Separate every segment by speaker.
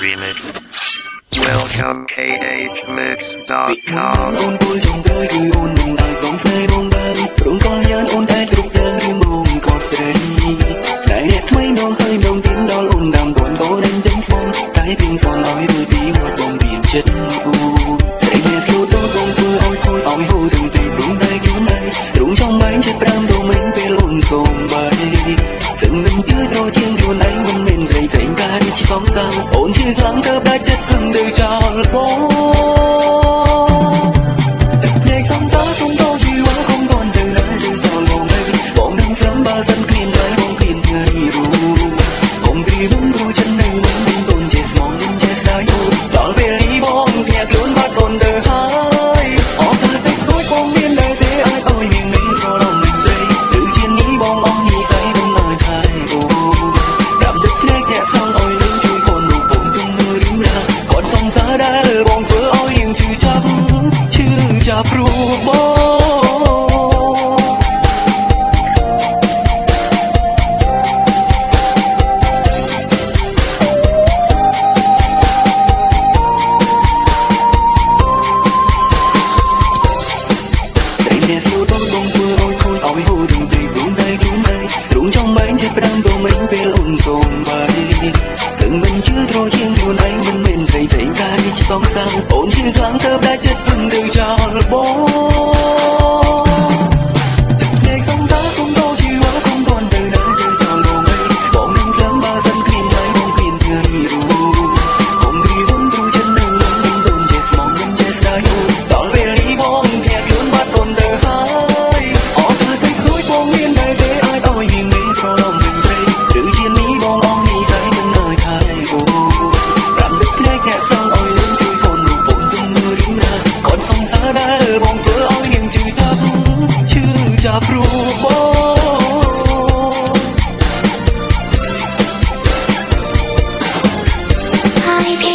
Speaker 1: Remix. Welcome khmix.com.
Speaker 2: អូនពូលចង់ត្រូវគឺអូនមិនដែលបងស្រីបងបានព្រមក៏យ៉ាងអូនតែគ្រប់យ៉ាងរឿងបងក៏ស្រីតែអ្នកថ្មីដងហើយដងទៀនដល់អូនតាមតនក៏នឹងទាំងស្មងតែពីងស្មងឲ្យរួចពីមកបងមានចិត្តអូស្រីអ្នកស្លូតដល់បងធ្វើឲ្យខូចឲ្យហូរទាំងទីព្រមតែយូរណាស់ទ្រង់ចង់បានចិត្ត5ដងមិនពេលអូនសូមបាយซึ่งមិនជឿត្រជាងខ្លួនឯងមិនមែនស្រីតែងការនេះសងសាអូនជឿខ្លាំងទៅដាច់ចិត្តគឹងទៅចោលបងសំសាសុំទៅជីវ៉ាកុំតន់ទៅណាយើងចោលបងឯងបងនឹងស្លំបើសិនគ្មានใจបងគ្មានថ្ងៃรู้កុំពីមិនรู้ចិត្តនៅមិនតន់ចេះសងមិនចេះសាយដល់ពេលនេះបងធ្លាក់ខ្លួនបាត់អូនទៅហើយអត់ទៅទឹកដូចបងមានដែរទេអាចឲ្យនាងនេះក៏រំលឹកស្រីឬជានេះបងអស់នេះស្អីមិនឲ្យថែអូដាំទឹកភ្នែកអ្នកសងឲ្យលឿនជួយកូនលោកបងទុំមើលរៀងរាគាត់សង្សារដែលបងធ្វើឲ្យនាងជឿចាប់ព្រោះបងអ្នកស្លូតបងធ្វើឲ្យខូចឲ្យហូរទាំងទីព្រមតែខ្លួនឯងទ្រង់ចង់បែងជា5ដងមិនពេលអូនសូមបាយซึ่งមិនជឿត្រជាងខ្លួនឯងមិនមែនស្រីតែងការនេះសងសាអូនជឿខ្លាំងទៅដាច់ចិត្តពឹងទៅចោលបងលេខសំសាសុំទៅជីវ៉ាកុំតន់ទៅណាយើងចោលបងឯងបងនឹងស្លំបើសិនគ្មានใจបងគ្មានថ្ងៃรู้កុំពីមិនรู้ចិត្តនៅមិនតន់ចេះស្មងមិនចេះស្ដាយអូនដល់ពេលនេះបងធ្លាក់ខ្លួនបាត់អូនទៅហើយអត់ទៅទឹកដូចបងមានដែរទេអាចឲ្យនាងនេះប្រឡំវិញស្រីឬជានេះបងអស់នេះស្អីមិនឲ្យថែអូប្រាំទឹកភ្នែកអ្នកសងឲ្យលឿនជួយកូនលោកបងទុំមើលរៀងរាគាត់សង្សារដែលបងធ្វើឲ្យនាងជឿចាប់ព្រោះបងហើយពី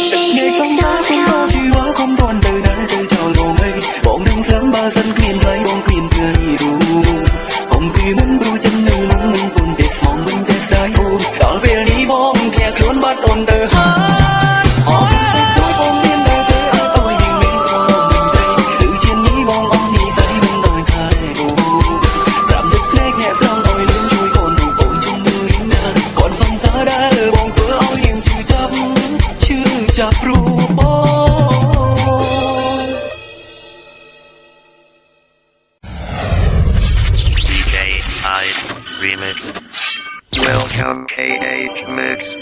Speaker 2: សំសាសុំទៅជីវ៉ាកុំតន់ទៅណាទៅចោលបងឯងបងនឹងស្លំបើសិនគ្មានថ្ងៃបងគ្មានថ្ងៃรู้អំពីមិនรู้ចិត្តនៅមិនពន់ទេស្មងមិនទេសាយអូនដល់ពេលនេះបងធ្លាក់ខ្លួនបាត់អូនទៅហើយអត់ទៅដូចបងមានដែរទេអត់ឲ្យនាងនេះក៏រំលឹកស្រីឬជានេះបងអស់នេះស្អីមិនដល់ថែអូប្រាំទឹកភ្នែកអ្នកស្រង់ឲ្យលឿនជួយកូនលោកបងជុំមើលរៀងរាគាត់សង្សារដែលបងធ្វើឲ្យនាងជឿចាប់ព្រោះបង
Speaker 1: DJ Hyde Remix. Welcome khmix.com.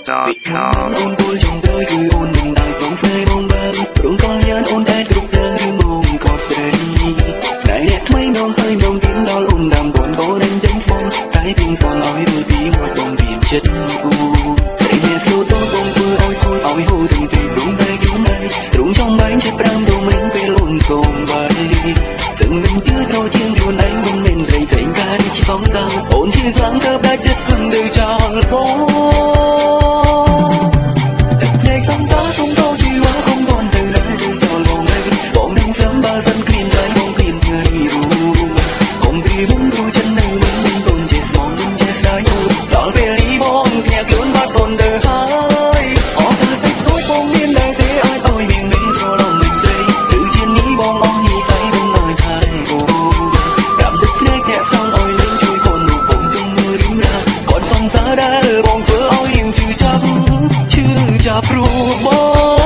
Speaker 2: អូនពូលចង់ត្រូវគឺអូនមិនដែលបងស្រីបងបានព្រមក៏យ៉ាងអូនតែគ្រប់យ៉ាងរឿងបងក៏ស្រីតែអ្នកថ្មីដងហើយដងទៀនដល់អូនតាមតនក៏នឹងទាំងស្មងតែពីងស្មងឲ្យរួចពីមកបងមានចិត្តអូស្រីអ្នកស្លូតដល់បងធ្វើឲ្យខូចឲ្យហូរទាំងទីព្រមតែយូរណាស់ទ្រង់ចង់បែងជា5ដងមិនពេលអូនសូមបាយซึ่งមិនជឿត្រជាងខ្លួនឯងមិនមែនស្រីតែងការនេះសងសាអូនជឿខ្លាំងទៅដាច់ចិត្តគឹងទៅចោលបងលេខសំសាសុំទៅជីវ៉ាកុំតន់ទៅណាយើងចោលបងឯងបងនឹងស្លំបើសិនគ្មានใจបងគ្មានថ្ងៃรู้កុំពីមិនรู้ចិត្តនៅមិនតន់ចេះស្មងមិនចេះស្ដាយអូនដល់ពេលនេះបងធ្លាក់ខ្លួនបាត់អូនទៅហើយអត់ទៅទឹកដូចបងមានដែរទេអាចឲ្យនាងនេះប្រឡំវិញស្រីឬជានេះបងអស់នេះស្អីមិនឲ្យថែអូប្រាំទឹកភ្នែកអ្នកសងឲ្យលឿនជួយកូនលោកបងទុំមើលរៀងរាគាត់សង្សារដែលបងធ្វើឲ្យនាងជឿចាប់ព្រោះបង